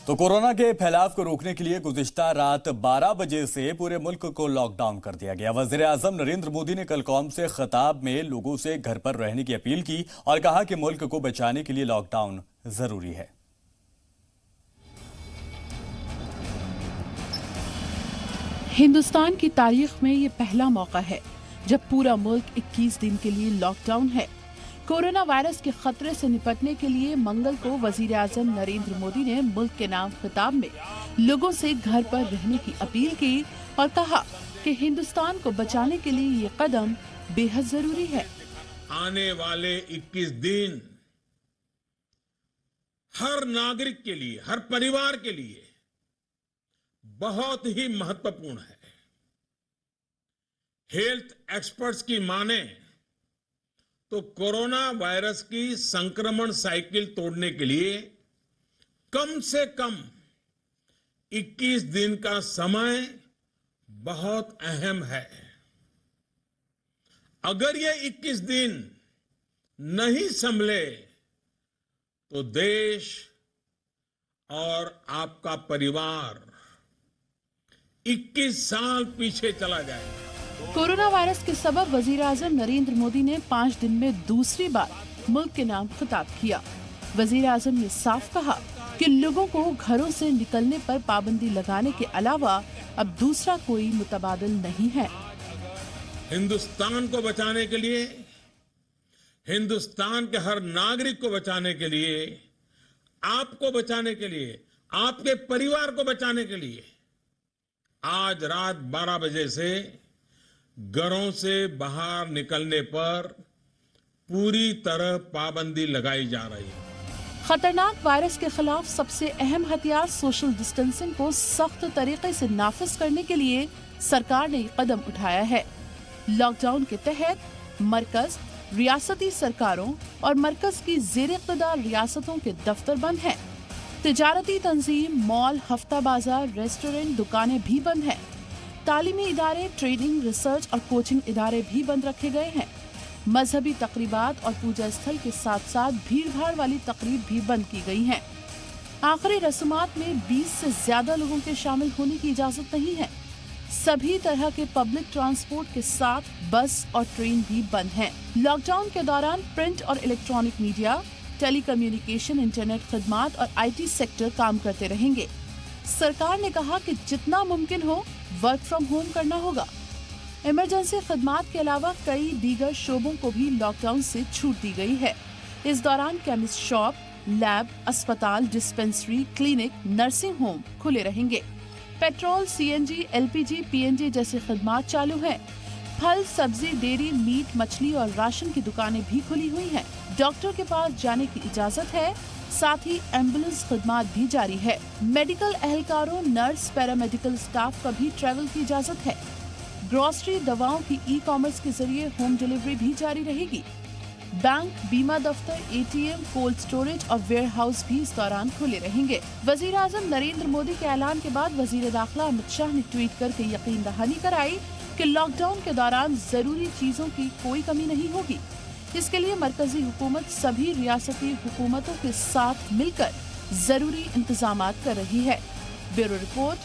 तो कोरोना के फैलाव को रोकने के लिए गुज़िश्ता रात 12 बजे से पूरे मुल्क को लॉकडाउन कर दिया गया। वज़ीर-ए-आज़म नरेंद्र मोदी ने कल कौम से खिताब में लोगों से घर पर रहने की अपील की और कहा कि मुल्क को बचाने के लिए लॉकडाउन जरूरी है। हिंदुस्तान की तारीख में ये पहला मौका है जब पूरा मुल्क 21 दिन के लिए लॉकडाउन है। कोरोना वायरस के खतरे से निपटने के लिए मंगल को वज़ीर-ए-आज़म नरेंद्र मोदी ने मुल्क के नाम खिताब में लोगों से घर पर रहने की अपील की और कहा कि हिंदुस्तान को बचाने के लिए ये कदम बेहद जरूरी है। आने वाले 21 दिन हर नागरिक के लिए, हर परिवार के लिए बहुत ही महत्वपूर्ण है। हेल्थ एक्सपर्ट्स की माने तो कोरोना वायरस की संक्रमण साइकिल तोड़ने के लिए कम से कम 21 दिन का समय बहुत अहम है। अगर ये 21 दिन नहीं संभले तो देश और आपका परिवार 21 साल पीछे चला जाएगा। कोरोना वायरस के सबब वज़ीर-ए-आज़म नरेंद्र मोदी ने 5 दिन में दूसरी बार मुल्क के नाम खिताब किया। वज़ीर-ए-आज़म ने साफ कहा कि लोगों को घरों से निकलने पर पाबंदी लगाने के अलावा अब दूसरा कोई मुतबादिल नहीं है। हिंदुस्तान को बचाने के लिए, हिंदुस्तान के हर नागरिक को बचाने के लिए, आपको बचाने के लिए, आपके परिवार को बचाने के लिए आज रात 12 बजे से घरों से बाहर निकलने पर पूरी तरह पाबंदी लगाई जा रही है। खतरनाक वायरस के खिलाफ सबसे अहम हथियार सोशल डिस्टेंसिंग को सख्त तरीके से नाफिज करने के लिए सरकार ने कदम उठाया है। लॉकडाउन के तहत मरकज, रियासती सरकारों और मरकज की ज़ेर-ए-इक़्तिदार रियासतों के दफ्तर बंद हैं। तिजारती तंजीम, मॉल, हफ्ता बाजार, रेस्टोरेंट, दुकानें भी बंद हैं। तालीमी इदारे, ट्रेनिंग, रिसर्च और कोचिंग इदारे भी बंद रखे गए हैं। मजहबी तकरीबात और पूजा स्थल के साथ साथ भीड़ भाड़ वाली तकरीब भी बंद की गई हैं। आखिरी रस्मात में 20 से ज्यादा लोगों के शामिल होने की इजाजत नहीं है। सभी तरह के पब्लिक ट्रांसपोर्ट के साथ बस और ट्रेन भी बंद हैं। लॉकडाउन के दौरान प्रिंट और इलेक्ट्रॉनिक मीडिया, टेलीकम्युनिकेशन, इंटरनेट खिदमात और IT सेक्टर काम करते रहेंगे। सरकार ने कहा कि जितना मुमकिन हो वर्क फ्रॉम होम करना होगा। इमरजेंसी खिदमात के अलावा कई दीगर शोबों को भी लॉकडाउन से छूट दी गई है। इस दौरान केमिस्ट शॉप, लैब, अस्पताल, डिस्पेंसरी, क्लिनिक, नर्सिंग होम खुले रहेंगे। पेट्रोल, CNG, LPG, PNG जैसी खिदमात चालू हैं। फल, सब्जी, डेयरी, मीट, मछली और राशन की दुकानें भी खुली हुई हैं। डॉक्टर के पास जाने की इजाजत है। साथ ही एम्बुलेंस खिदमात भी जारी है। मेडिकल एहलकारों, नर्स, पैरामेडिकल स्टाफ का भी ट्रैवल की इजाजत है। ग्रोसरी, दवाओं की ई-कॉमर्स के जरिए होम डिलीवरी भी जारी रहेगी। बैंक, बीमा दफ्तर, ATM, कोल्ड स्टोरेज और वेयर हाउस भी इस दौरान खुले रहेंगे। वज़ीर-ए-आज़म नरेंद्र मोदी के ऐलान के बाद वज़ीर दाखिला अमित शाह ने ट्वीट करके यकीन दहानी कराई कि लॉकडाउन के दौरान जरूरी चीजों की कोई कमी नहीं होगी। इसके लिए मरकजी हुकूमत सभी रियासती हुकूमतों के साथ मिलकर जरूरी इंतजामात कर रही है। Bureau report.